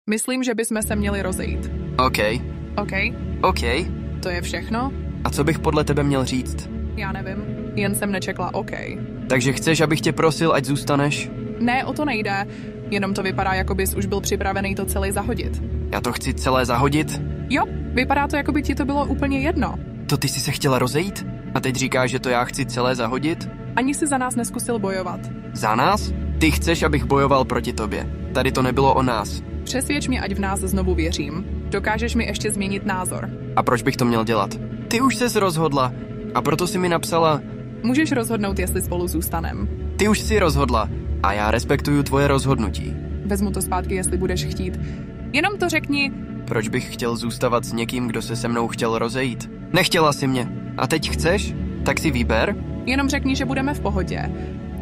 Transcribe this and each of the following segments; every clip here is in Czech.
Myslím, že bychom se měli rozejít. OK. OK? OK. To je všechno? A co bych podle tebe měl říct? Já nevím. Jen jsem nečekla OK. Takže chceš, abych tě prosil, ať zůstaneš? Ne, o to nejde. Jenom to vypadá, jako bys už byl připravený to celé zahodit. Já to chci celé zahodit? Jo, vypadá to, jako by ti to bylo úplně jedno. To ty jsi se chtěla rozejít? A teď říkáš, že to já chci celé zahodit? Ani si za nás neskusil bojovat. Za nás? Ty chceš, abych bojoval proti tobě. Tady to nebylo o nás. Přesvědč mě, ať v nás znovu věřím. Dokážeš mi ještě změnit názor. A proč bych to měl dělat? Ty už ses rozhodla. A proto si mi napsala... Můžeš rozhodnout, jestli spolu zůstanem. Ty už si rozhodla. A já respektuju tvoje rozhodnutí. Vezmu to zpátky, jestli budeš chtít. Jenom to řekni. Proč bych chtěl zůstávat s někým, kdo se mnou chtěl rozejít? Nechtěla si mě. A teď chceš? Tak si vyber. Jenom řekni, že budeme v pohodě.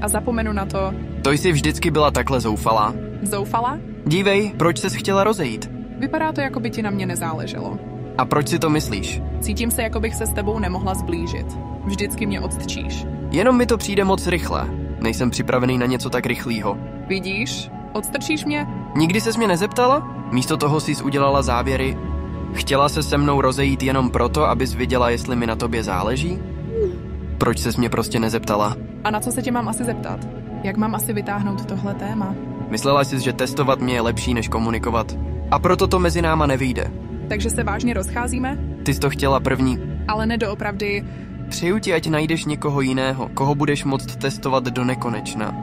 A zapomenu na to. To jsi vždycky byla takhle zoufalá. Zoufala? Dívej, proč ses chtěla rozejít? Vypadá to, jako by ti na mě nezáleželo. A proč si to myslíš? Cítím se, jako bych se s tebou nemohla zblížit. Vždycky mě odstrčíš. Jenom mi to přijde moc rychle. Nejsem připravený na něco tak rychlýho. Vidíš? Odstrčíš mě? Nikdy ses mě nezeptala? Místo toho jsi udělala závěry. Chtěla se mnou rozejít jenom proto, abys viděla, jestli mi na tobě záleží? Proč ses mě prostě nezeptala? A na co se tě mám asi zeptat? Jak mám asi vytáhnout tohle téma? Myslela jsi, že testovat mě je lepší než komunikovat. A proto to mezi náma nevyjde. Takže se vážně rozcházíme? Ty jsi to chtěla první. Ale nedoopravdy. Přeju ti, ať najdeš někoho jiného, koho budeš moct testovat do nekonečna.